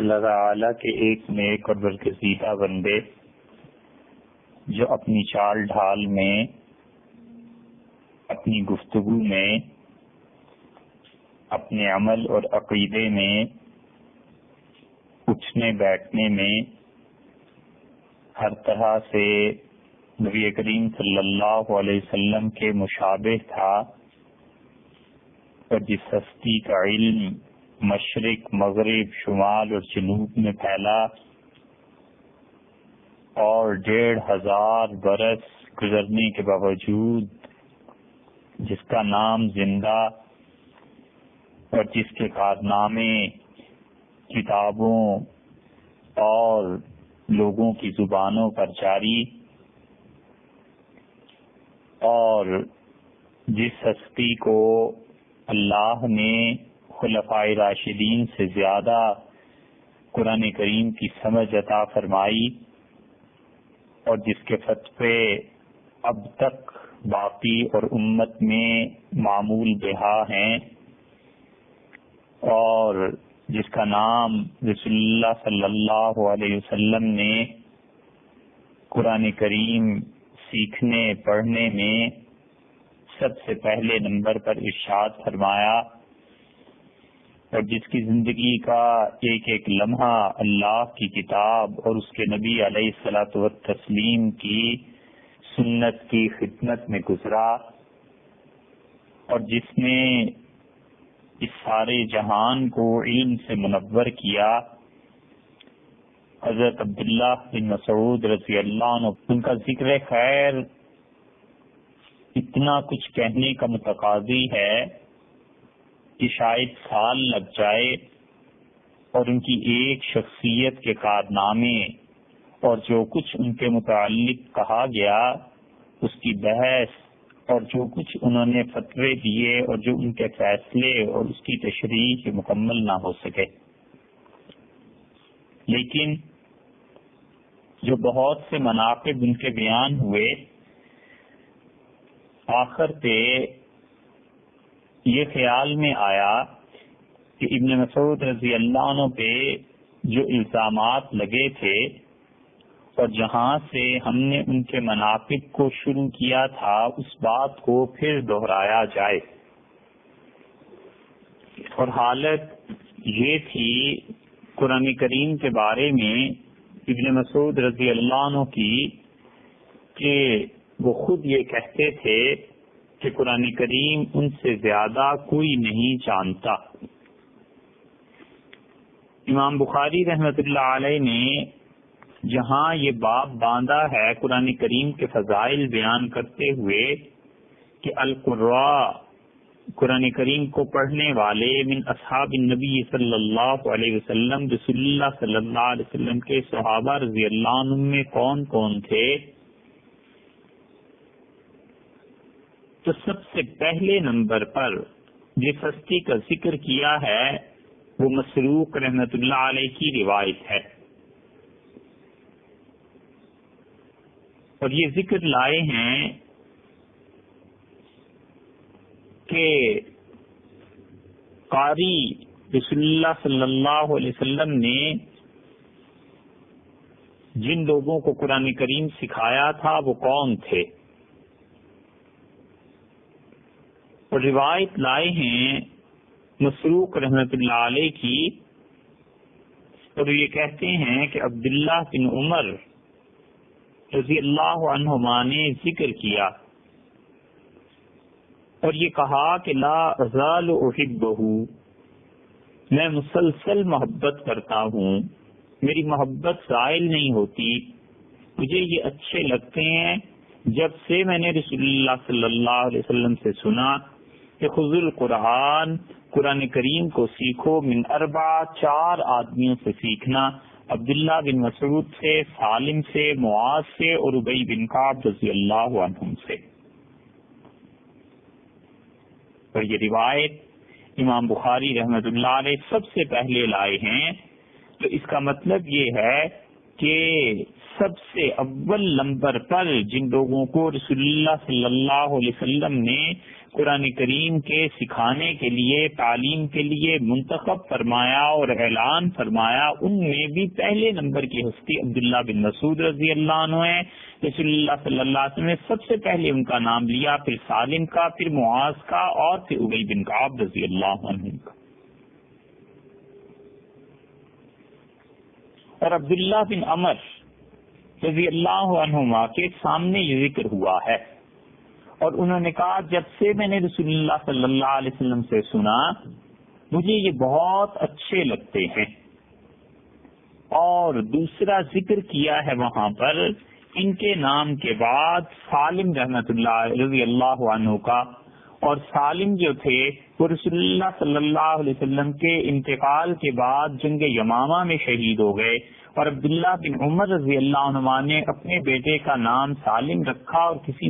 اللہ تعالیٰ کے ایک نیک اور برگزیدہ بندے جو اپنی چال ڈھال میں، اپنی گفتگو میں، اپنے عمل اور عقیدے میں، اٹھنے بیٹھنے میں ہر طرح سے نبی کریم صلی اللہ علیہ وسلم کے مشابہ تھا، اور جس ہستی کا علم مشرق، مغرب، شمال اور جنوب میں پھیلا اور 1500 برس گزرنے کے باوجود جس کا نام زندہ اور جس کے کارنامے کتابوں اور لوگوں کی زبانوں پر جاری، اور جس ہستی کو اللہ نے خلفائے راشدین سے زیادہ قرآن کریم کی سمجھ عطا فرمائی، اور جس کے فتوے اب تک باقی اور امت میں معمول بہا ہیں، اور جس کا نام رسول اللہ صلی اللہ علیہ وسلم نے قرآن کریم سیکھنے پڑھنے میں سب سے پہلے نمبر پر ارشاد فرمایا، اور جس کی زندگی کا ایک ایک لمحہ اللہ کی کتاب اور اس کے نبی علیہ الصلوۃ والتسلیم کی سنت کی خدمت میں گزرا، اور جس نے اس سارے جہان کو علم سے منور کیا، حضرت عبداللہ بن مسعود رضی اللہ عنہ، ان کا ذکر خیر اتنا کچھ کہنے کا متقاضی ہے کہ شاید سال لگ جائے، اور ان کی ایک شخصیت کے کارنامے اور جو کچھ ان کے متعلق کہا گیا اس کی بحث اور جو کچھ انہوں نے فتوے دیے اور جو ان کے فیصلے اور اس کی تشریح مکمل نہ ہو سکے، لیکن جو بہت سے مناقب ان کے بیان ہوئے، آخر پہ یہ خیال میں آیا کہ ابن مسعود رضی اللہ عنہ پہ جو الزامات لگے تھے اور جہاں سے ہم نے ان کے مناقب کو شروع کیا تھا اس بات کو پھر دہرایا جائے، اور حالت یہ تھی قرآن کریم کے بارے میں ابن مسعود رضی اللہ عنہ کی کہ وہ خود یہ کہتے تھے کہ قرآن کریم ان سے زیادہ کوئی نہیں جانتا۔ امام بخاری رحمۃ اللہ علیہ نے جہاں یہ باب باندھا ہے قرآن کریم کے فضائل بیان کرتے ہوئے کہ القراء قرآن کریم کو پڑھنے والے من اصحاب النبی صلی اللہ علیہ وسلم، رسول اللہ صلی اللہ علیہ وسلم کے صحابہ رضی اللہ عنہم میں کون کون تھے، تو سب سے پہلے نمبر پر جس ہستی کا ذکر کیا ہے وہ مسروق رحمۃ اللہ علیہ کی روایت ہے، اور یہ ذکر لائے ہیں کہ قاری رسول اللہ صلی اللہ علیہ وسلم نے جن لوگوں کو قرآن کریم سکھایا تھا وہ کون تھے، اور روایت لائے ہیں مسروق رحمۃ اللہ علیہ کی، اور یہ کہتے ہیں کہ عبداللہ بن عمر رضی اللہ عنہما نے ذکر کیا اور یہ کہا کہ لا ازال احبہ، میں مسلسل محبت کرتا ہوں، میری محبت زائل نہیں ہوتی، مجھے یہ اچھے لگتے ہیں جب سے میں نے رسول اللہ صلی اللہ علیہ وسلم سے سنا کہ خذ القرآن، قرآن کریم کو سیکھو، من اربع، 4 آدمیوں سے سیکھنا، عبداللہ بن مسعود سے، سالم سے، معاذ سے اور ابی بن کعب رضی اللہ عنہم سے۔ اور یہ روایت امام بخاری رحمۃ اللہ علیہ سب سے پہلے لائے ہیں، تو اس کا مطلب یہ ہے کہ سب سے اول نمبر پر جن لوگوں کو رسول اللہ صلی اللہ علیہ وسلم نے قرآن کریم کے سکھانے کے لیے، تعلیم کے لیے منتخب فرمایا اور اعلان فرمایا، ان میں بھی پہلے نمبر کی ہستی عبداللہ بن مسعود رضی اللہ عنہ ہے۔ رسول اللہ صلی اللہ علیہ وسلم نے سب سے پہلے ان کا نام لیا، پھر سالم کا، پھر معاذ کا، اور پھر ابی بن کعب رضی اللہ عنہ کا۔ اور عبداللہ بن عمر رضی اللہ عنہما کے سامنے یہ ذکر ہوا ہے، اور انہوں نے کہا جب سے میں نے رسول اللہ صلی اللہ علیہ وسلم سے سنا مجھے یہ بہت اچھے لگتے ہیں۔ اور دوسرا ذکر کیا ہے وہاں پر ان کے نام کے بعد سالم رحمۃ اللہ رضی اللہ عنہ کا، اور سالم جو تھے وہ رسول اللہ صلی اللہ علیہ وسلم کے انتقال کے بعد جنگ یمامہ میں شہید ہو گئے، اور عبداللہ بن عمر رضی اللہ عنہ نے اپنے بیٹے کا نام سالم رکھا، اور کسی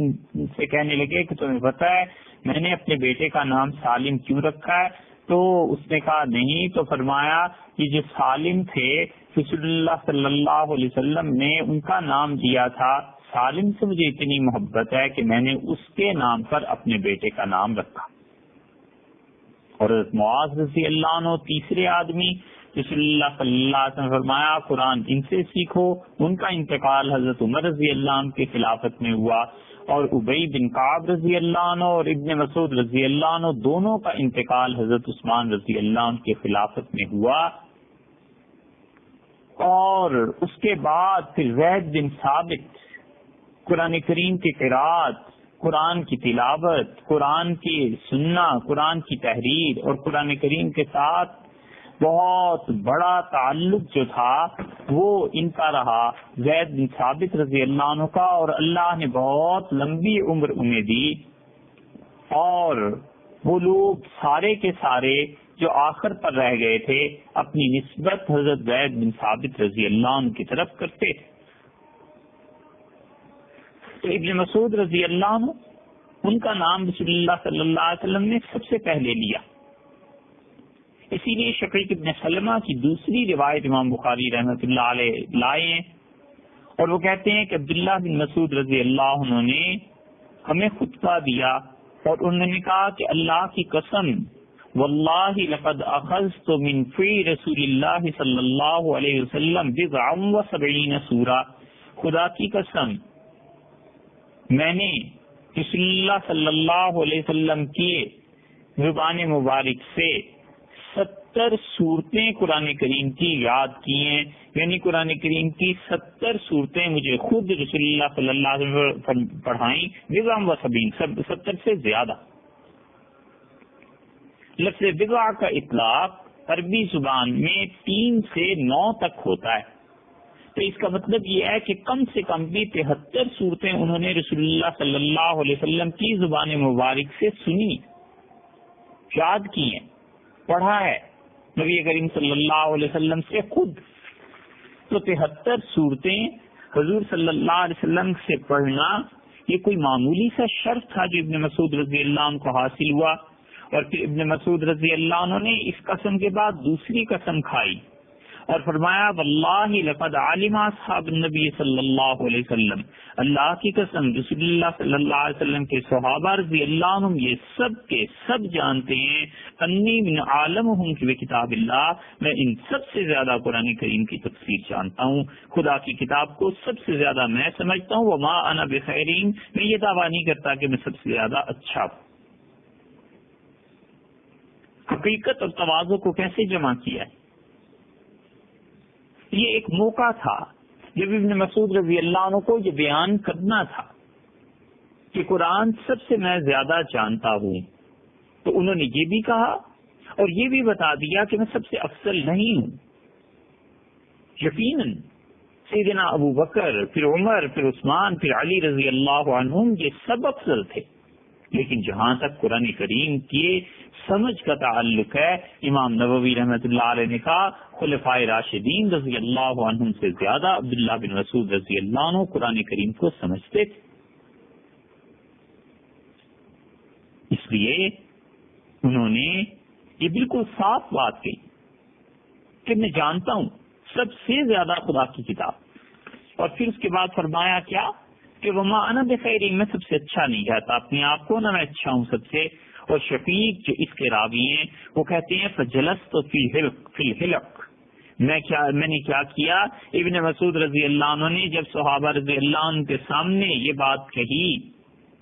سے کہنے لگے کہ تمہیں پتہ ہے میں نے اپنے بیٹے کا نام سالم کیوں رکھا ہے؟ تو اس نے کہا نہیں، تو فرمایا کہ جو سالم تھے رسول اللہ صلی اللہ علیہ وسلم نے ان کا نام دیا تھا، سالم سے مجھے اتنی محبت ہے کہ میں نے اس کے نام پر اپنے بیٹے کا نام رکھا۔ اور حضرت معاذ رضی اللہ عنہ تیسرے آدمی، رسول اللہ صلی اللہ علیہ وسلم فرمایا قرآن ان سے سیکھو، ان کا انتقال حضرت عمر رضی اللہ عنہ کی خلافت میں ہوا، اور ابی بن کعب رضی اللہ عنہ اور ابن مسعود رضی اللہ عنہ دونوں کا انتقال حضرت عثمان رضی اللہ عنہ کی خلافت میں ہوا۔ اور اس کے بعد پھر زید بن ثابت قرآن کریم کی قرات، قرآن کی تلاوت، قرآن کی سننا، قرآن کی تحریر اور قرآن کریم کے ساتھ بہت بڑا تعلق جو تھا وہ ان کا رہا، زید بن ثابت رضی اللہ عنہ کا، اور اللہ نے بہت لمبی عمر انہیں دی، اور وہ لوگ سارے کے سارے جو آخر پر رہ گئے تھے اپنی نسبت حضرت زید بن ثابت رضی اللہ عنہ کی طرف کرتے تھے۔ تو ابن مسعود رضی اللہ عنہ ان کا نام رسول اللہ صلی اللہ علیہ وسلم نے سب سے پہلے لیا، اسی لیے شقیق ابن سلمہ کی دوسری روایت امام بخاری رحمۃ اللہ علیہ لائے ہیں، اور وہ کہتے ہیں کہ عبداللہ بن مسعود رضی اللہ عنہ نے ہمیں خطبہ دیا، اور انہوں نے کہا کہ اللہ کی قسم واللہ لقد اخذت من فی رسول اللہ صلی اللہ علیہ وسلم بضعا و سبعین سورہ، خدا کی قسم میں نے رسول اللہ صلی اللہ علیہ وسلم کی زبان مبارک سے 70 صورتیں قرآن کریم کی یاد کی ہیں، یعنی قرآن کریم کی 70 صورتیں مجھے خود رسول اللہ صلی اللہ علیہ وسلم پڑھائیں، بضع و سبعین 70 سے زیادہ۔ لفظ بضع کا اطلاق عربی زبان میں 3 سے 9 تک ہوتا ہے، تو اس کا مطلب یہ ہے کہ کم سے کم بھی 73 صورتیں انہوں نے رسول اللہ صلی اللہ علیہ وسلم کی زبان مبارک سے سنی، یاد کی ہیں، پڑھا ہے نبی کریم صلی اللہ علیہ وسلم سے خود۔ تو 73 صورتیں حضور صلی اللہ علیہ وسلم سے پڑھنا یہ کوئی معمولی سا شرف تھا جو ابن مسعود رضی اللہ عنہ کو حاصل ہوا۔ اور پھر ابن مسعود رضی اللہ عنہ نے اس قسم کے بعد دوسری قسم کھائی اور فرمایا واللہ لقد علم اصحاب النبی صلی اللہ علیہ وسلم، اللہ کی قسم رسول اللہ صلی اللہ علیہ وسلم کے صحابہ رضی اللہ عنہم یہ سب کے سب جانتے ہیں انی من عالمہم کی کتاب اللہ، میں ان سب سے زیادہ قرآن کریم کی تفسیر جانتا ہوں، خدا کی کتاب کو سب سے زیادہ میں سمجھتا ہوں، وما انا بخیرین، میں یہ دعویٰ نہیں کرتا کہ میں سب سے زیادہ اچھا ہوں۔ حقیقت اور تواضع کو کیسے جمع کیا ہے؟ یہ ایک موقع تھا جب ابن مسعود رضی اللہ عنہ کو یہ بیان کرنا تھا کہ قرآن سب سے میں زیادہ جانتا ہوں، تو انہوں نے یہ بھی کہا اور یہ بھی بتا دیا کہ میں سب سے افضل نہیں ہوں۔ یقیناً سیدنا ابو بکر، پھر عمر، پھر عثمان، پھر علی رضی اللہ عنہم یہ سب افضل تھے، لیکن جہاں تک قرآن کریم کی سمجھ کا تعلق ہے، امام نووی رحمۃ اللہ علیہ نے کہا خلفائے راشدین رضی اللہ عنہم سے زیادہ عبداللہ بن مسعود رضی اللہ عنہ قرآن کریم کو سمجھتے تھے۔ اس لیے انہوں نے یہ بالکل صاف بات کہی کہ میں جانتا ہوں سب سے زیادہ خدا کی کتاب، اور پھر اس کے بعد فرمایا کیا کہ وما انا بخیر، میں سب سے اچھا نہیں کہتا اپنے آپ کو، نہ میں اچھا ہوں سب سے. اور شفیق جو اس کے راوی ہیں وہ کہتے ہیں فجلست فی الحلق، میں نے کیا کیا، ابن مسعود رضی اللہ عنہ نے جب صحابہ رضی اللہ عنہ کے سامنے یہ بات کہی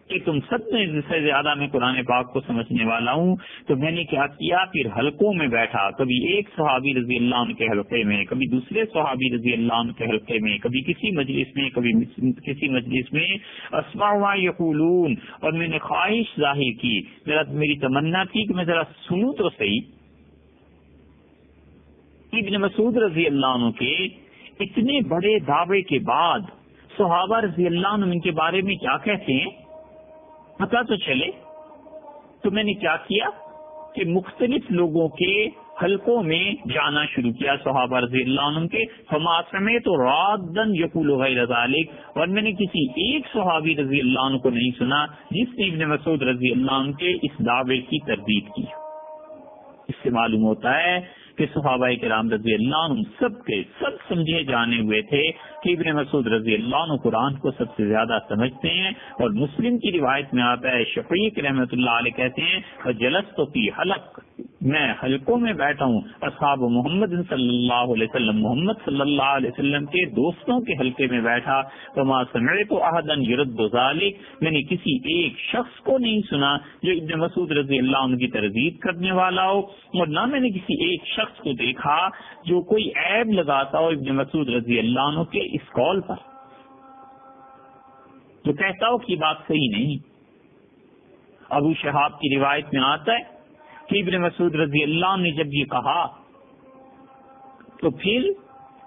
کہ تم سب سے زیادہ میں قرآن پاک کو سمجھنے والا ہوں، تو میں نے کیا کیا، پھر حلقوں میں بیٹھا، کبھی ایک صحابی رضی اللہ عنہ کے حلقے میں، کبھی دوسرے صحابی رضی اللہ عنہ کے حلقے میں، کبھی کسی مجلس میں، کبھی کسی مجلس میں، اسمع ما یقولون، اور میں نے خواہش ظاہر کی، میری تمنا تھی کہ میں ذرا سنوں تو صحیح ابن مسعود رضی اللہ عنہ کے اتنے بڑے دعوے کے بعد صحابہ رضی اللہ عنہ ان کے بارے میں کیا کہتے ہیں، پتا تو چلے. تو میں نے کیا کیا کہ مختلف لوگوں کے حلقوں میں جانا شروع کیا صحابہ رضی اللہ عنہ کے. فما سمعت رادا یقول غیر ذلک، اور میں نے کسی ایک صحابی رضی اللہ عنہ کو نہیں سنا جس نے ابن مسعود رضی اللہ عنہ کے اس دعوے کی تردید کی. اس سے معلوم ہوتا ہے کہ صحابہ کرام رضی اللہ عنہ سب سمجھے جانے ہوئے تھے کہ ابن مسعود رضی اللہ عنہ قرآن کو سب سے زیادہ سمجھتے ہیں. اور مسلم کی روایت میں آتا ہے، شفیق رحمۃ اللہ علیہ کہتے ہیں فجلست فی حلق، میں حلقوں میں بیٹھا ہوں، اصحاب محمد صلی اللہ علیہ وسلم، محمد صلی اللہ علیہ وسلم کے دوستوں کے حلقے میں بیٹھا. فما سمعت احدا يرد ذلك، میں نے کسی ایک شخص کو نہیں سنا جو ابن مسعود رضی اللہ عنہ کی تردید کرنے والا ہو، اور نہ میں نے کسی ایک شخص کو دیکھا جو کوئی عیب لگاتا ہو ابن مسعود رضی اللہ عنہ کے اس قول پر، جو کہتا ہو کہ یہ بات صحیح نہیں. ابو شہاب کی روایت میں آتا ہے کہ ابن مسعود رضی اللہ عنہ نے جب یہ کہا تو پھر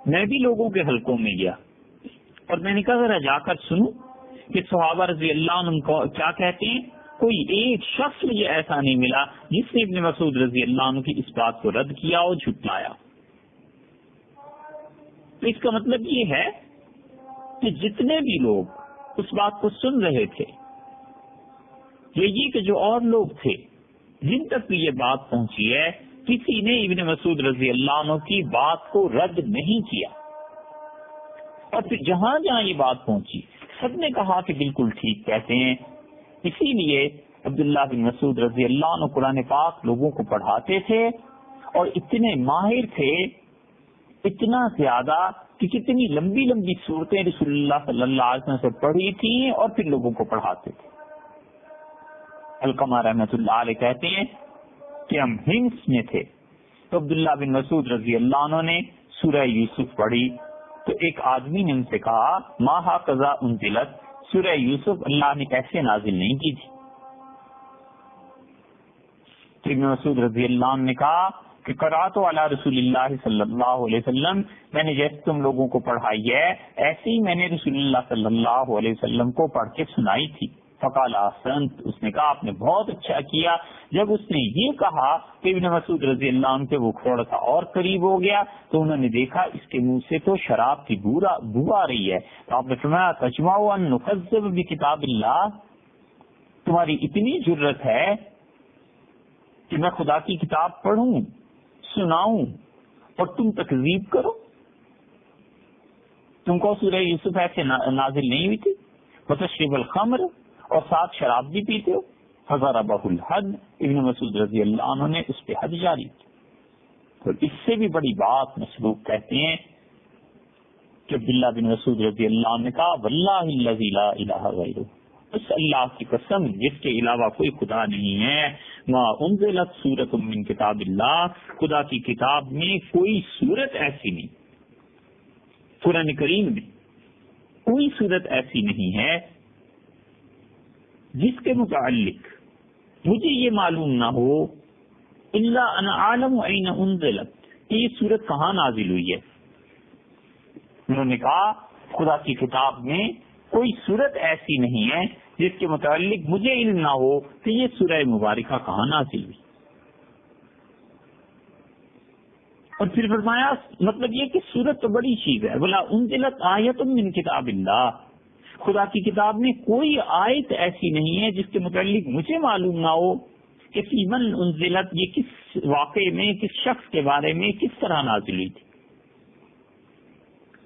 میں بھی لوگوں کے حلقوں میں گیا اور میں نے کہا ذرا جا کر سنوں کہ صحابہ رضی اللہ عنہ کو کیا کہتے ہیں. کوئی ایک شخص مجھے ایسا نہیں ملا جس نے ابن مسعود رضی اللہ عنہ کی اس بات کو رد کیا اور جھٹلایا. تو اس کا مطلب یہ ہے کہ جتنے بھی لوگ اس بات کو سن رہے تھے، یہ کہ جو اور لوگ تھے جن تک بھی یہ بات پہنچی ہے، کسی نے ابن مسعود رضی اللہ عنہ کی بات کو رد نہیں کیا. اور پھر جہاں جہاں یہ بات پہنچی سب نے کہا کہ بالکل ٹھیک کہتے ہیں. اسی لیے عبداللہ بن مسعود رضی اللہ عنہ قرآن پاک لوگوں کو پڑھاتے تھے اور اتنے ماہر تھے، اتنا زیادہ کہ کتنی لمبی لمبی صورتیں رسول اللہ صلی اللہ علیہ وسلم سے پڑھی تھیں اور پھر لوگوں کو پڑھاتے تھے. علقمہ رحمۃ اللہ علیہ کہتے ہیں کہ ہم ہمس میں تھے تو عبداللہ بن مسعود رضی اللہ عنہ نے سورہ یوسف پڑھی تو ایک آدمی نے ان سے کہا ما ھکذا انزلت، سورہ یوسف اللہ نے کیسے نازل نہیں کی تھی. تو ابن مسعود رضی اللہ عنہ نے کہا کہ قرأت علی رسول اللہ صلی اللہ علیہ وسلم، میں نے جیسے تم لوگوں کو پڑھائی ہے ایسے ہی میں نے رسول اللہ صلی اللہ علیہ وسلم کو پڑھ کے سنائی تھی. فقال احسنت، اس نے کہا آپ نے بہت اچھا کیا. جب اس نے یہ کہا کہ ابن مسعود رضی اللہ عنہ کے وہ تھوڑا سا اور قریب ہو گیا تو انہوں نے دیکھا اس کے منہ سے تو شراب کی بو آ رہی ہے. تو آپ نے فرمایا تجمعوا ان نکذب بکتاب اللہ، تمہاری اتنی جرت ہے کہ میں خدا کی کتاب پڑھوں سناؤں اور تم تکذیب کرو. تم کو سورہ یوسف ایسے نازل نہیں ہوئی تھی؟ وتشرب الخمر، اور ساتھ شراب بھی پیتے ہو. فضربہ الحد، ابن مسعود رضی اللہ عنہ نے اس پہ حد جاری کی. تو اس سے بھی بڑی بات مسلوق کہتے ہیں کہ عبداللہ بن مسعود رضی اللہ عنہ نے کہا واللہ الذی لا الہ غیرہ، اس اللہ کی قسم جس کے علاوہ کوئی خدا نہیں ہے، ما انزلت سورۃ من کتاب اللہ، خدا کی کتاب میں کوئی سورت ایسی نہیں، قرآن کریم میں کوئی سورت ایسی نہیں ہے جس کے متعلق مجھے یہ معلوم نہ ہو الا انا عالم این انزلت، کہ یہ سورت کہاں نازل ہوئی ہے. انہوں نے کہا خدا کی کتاب میں کوئی سورت ایسی نہیں ہے جس کے متعلق مجھے علم نہ ہو کہ یہ سورہ مبارکہ کہاں نازل ہوئی. اور پھر فرمایا مطلب یہ کہ سورت تو بڑی چیز ہے، بلا انزلت آیت من کتاب اللہ، خدا کی کتاب میں کوئی آیت ایسی نہیں ہے جس کے متعلق مجھے معلوم نہ ہو کہ فی من انزلت، یہ کس واقعے میں، کس شخص کے بارے میں، کس طرح نازل ہوئی تھی.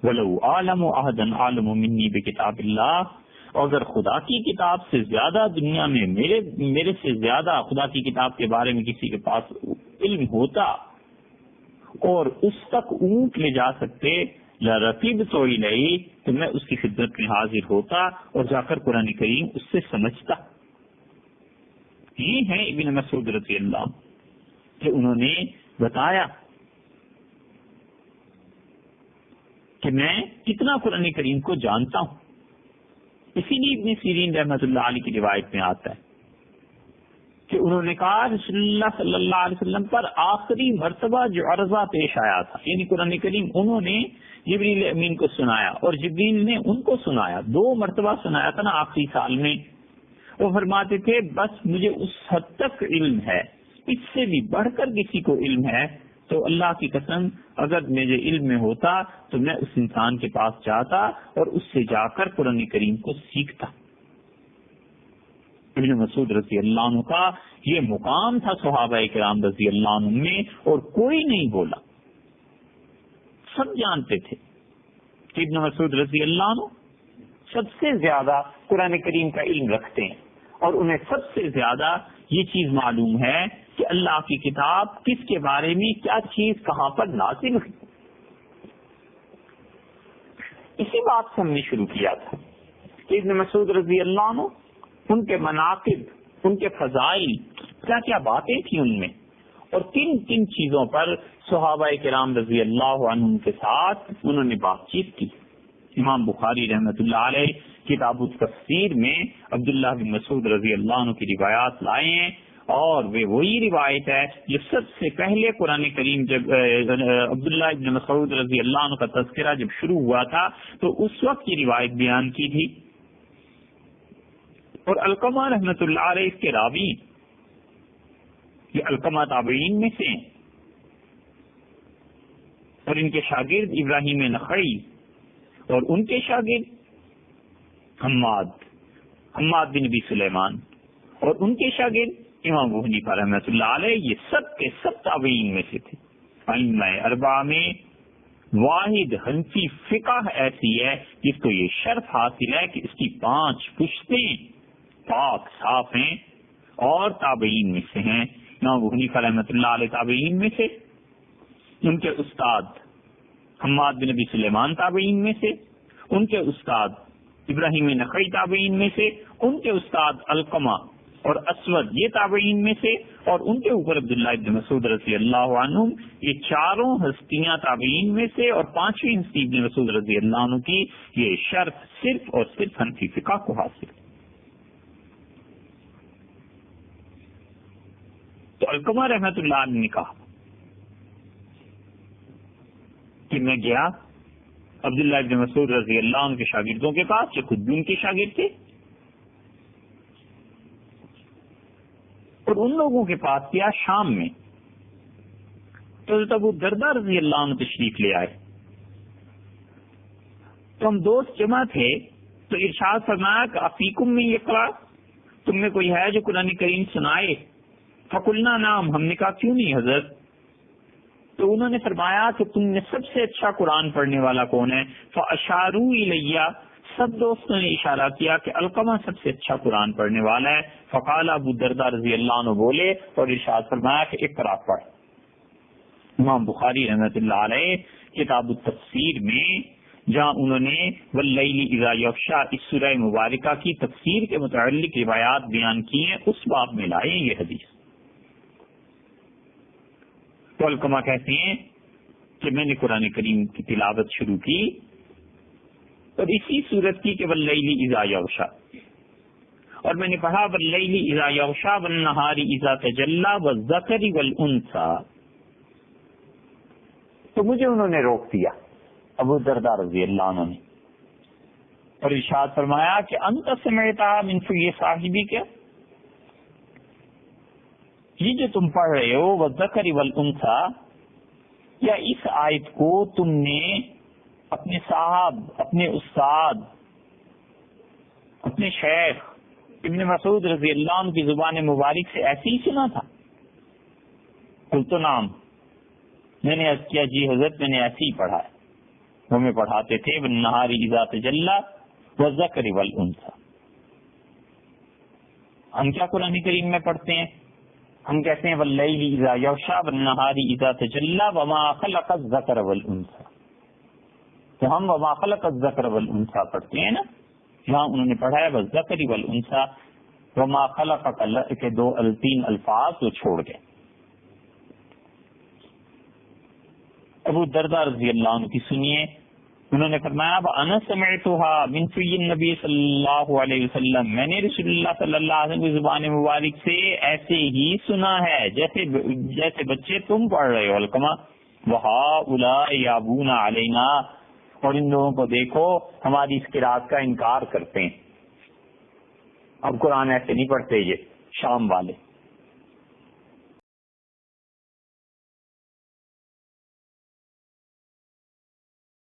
وَلَوْ أَعْلَمُ أَحَدًا أَعْلَمُ مِنِّي بِكِتَابِ اللَّهِ، اور اگر خدا کی کتاب سے زیادہ دنیا میں میرے سے زیادہ خدا کی کتاب کے بارے میں کسی کے پاس علم ہوتا اور اس تک اونٹ لے جا سکتے، لَرَقِبْتُ إِلَيْهِ، تو میں اس کی خدمت میں حاضر ہوتا اور جا کر قرآن کریم اس سے سمجھتا۔ یہ ہے ابن مسعود رضی اللہ عنہ کہ انہوں نے بتایا کہ میں کتنا قرآن کریم کو جانتا ہوں۔ اسی لیے ابن سیرین رحمۃ اللہ علیہ کی روایت میں آتا ہے کہ انہوں نے کہا رسول اللہ صلی اللہ علیہ وسلم پر آخری مرتبہ جو عرضہ پیش آیا تھا، یعنی قرآن کریم انہوں نے جبریل امین کو سنایا اور جبریل نے ان کو سنایا، 2 مرتبہ سنایا تھا نا آخری سال میں۔ وہ فرماتے تھے بس مجھے اس حد تک علم ہے، اس سے بھی بڑھ کر کسی کو علم ہے تو اللہ کی قسم اگر مجھے علم میں ہوتا تو میں اس انسان کے پاس جاتا اور اس سے جا کر قرآن کریم کو سیکھتا۔ ابن مسعود رضی اللہ عنہ کا یہ مقام تھا صحابہ کرام رضی اللہ عنہ میں، اور کوئی نہیں بولا، سب جانتے تھے کہ ابن مسعود رضی اللہ عنہ سب سے زیادہ قرآن کریم کا علم رکھتے ہیں، اور انہیں سب سے زیادہ یہ چیز معلوم ہے کہ اللہ کی کتاب کس کے بارے میں کیا چیز کہاں پر نازل ہوئی۔ اسی بات سے ہم نے شروع کیا تھا کہ ابن مسعود رضی اللہ عنہ، ان کے مناقب، ان کے فضائل، کیا کیا باتیں تھیں ان میں، اور کن کن چیزوں پر صحابہ کرام رضی اللہ عنہم کے ساتھ انہوں نے بات چیت کی۔ امام بخاری رحمۃ اللہ علیہ کتاب التفسیر میں عبداللہ بن مسعود رضی اللہ عنہ کی روایات لائے ہیں، اور وہی روایت ہے جو سب سے پہلے قرآن کریم جب عبداللہ بن مسعود رضی اللہ عنہ کا تذکرہ جب شروع ہوا تھا تو اس وقت یہ روایت بیان کی تھی۔ اور علقمہ رحمۃ اللہ علیہ اس کے راوی، یہ علقمہ تابعین میں سے ہیں، اور ان کے شاگرد ابراہیم نخعی، اور ان کے شاگرد حماد بن ابی سلیمان، اور ان کے شاگرد امام ابو حنیفہ رحمۃ اللہ علیہ، یہ سب کے سب تابعین میں سے تھے۔ ائمہ اربعہ میں واحد حنفی فقہ ایسی ہے جس کو یہ شرف حاصل ہے کہ اس کی 5 پشتیں پاک صاف ہیں اور تابعین میں سے ہیں۔ امام ابو حنیفہ رحمۃ اللہ علیہ تابعین میں سے، ان کے استاد حماد بن ابی سلیمان تابعین میں سے، ان کے استاد ابراہیم نخعی تابعین میں سے، ان کے استاد علقمہ اور اسود یہ تابعین میں سے، اور ان کے اوپر عبداللہ بن مسعود رضی اللہ عنہ، یہ چاروں ہستیاں تابعین میں سے، اور 5ویں ہستی ابن مسعود رضی اللہ عنہ کی یہ شرف صرف اور صرف حنفی فقہ کو حاصل۔ تو علقمہ رحمۃ اللہ علیہ نے کہا کہ میں گیا عبداللہ بن مسعود رضی اللہ عنہ کے شاگردوں کے پاس جو خود بھی ان کے شاگرد تھے، اور ان لوگوں کے پاس کیا شام میں، تو حضرت ابو درداء رضی اللہ عنہ تشریف لے آئے، تو ہم دوست جمع تھے، تو ارشاد فرمایا کہ افیکم میں یقرأ، تم میں کوئی ہے جو قرآن کریم سنائے؟ فقلنا نعم، ہم نے کہا کیوں نہیں حضرت۔ تو انہوں نے فرمایا کہ تم نے سب سے اچھا قرآن پڑھنے والا کون ہے؟ فاشاروا الیہ، سب دوستوں نے اشارہ کیا کہ علقمہ سب سے اچھا قرآن پڑھنے والا ہے۔ فقال ابو درداء رضی اللہ عنہ بولے اور ارشاد فرمایا کہ اقرأ پڑھ۔ امام بخاری رحمۃ اللہ علیہ کتاب التفسیر میں جہاں انہوں نے واللیل اذا یغشی اس سورہ مبارکہ کی تفسیر کے متعلق روایات بیان کی ہیں، اس باب میں لائے یہ حدیث۔ تو علقمہ کہتے ہیں کہ میں نے قرآن کریم کی تلاوت شروع کی اور اسی صورت کی کہ واللیل اذا یغشی، اور میں نے پڑھا واللیل اذا یغشی والنہار اذا تجلی والذکر والانثی، تو مجھے انہوں نے روک دیا ابو درداء رضی اللہ عنہ نے، اور ارشاد فرمایا کہ انت سمعتها من فی صاحبی، کیا یہ جو تم پڑھ رہے ہو والذکر والانثی، یا اس آیت کو تم نے اپنے صاحب، اپنے استاد، اپنے شیخ ابن مسعود رضی اللہ عنہ کی زبان مبارک سے ایسے ہی سنا تھا؟ قلت نعم، میں نے عرض کیا جی حضرت میں نے ایسے ہی پڑھا ہے۔ وہ ہمیں پڑھاتے تھے والنہار اذا تجلی والذکر والانثی. ہم کیا قرآن کریم میں پڑھتے ہیں؟ ہم کہتے ہیں واللیل اذا یغشی والنہار اذا تجلی وما خلق الذکر والانثی. تو ہم وما خلق الذکر والانثی پڑھتے ہیں نا. یہاں انہوں نے پڑھا ہے والذکر والانثی، وما خلق کے دو تین الفاظ وہ چھوڑ گئے. ابو درداء رضی اللہ عنہ کی سنیے، انہوں نے فرمایا انا سمعتها من فی النبی صلی اللہ علیہ وسلم، میں نے رسول اللہ صلی اللہ علیہ وسلم کی زبان مبارک سے ایسے ہی سنا ہے جیسے بچے تم پڑھ رہے ہو. القمہ وہؤلاء یابون علینا، اور ان لوگوں کو دیکھو ہماری اس قرات کا انکار کرتے ہیں. اب قرآن ایسے نہیں پڑھتے یہ شام والے.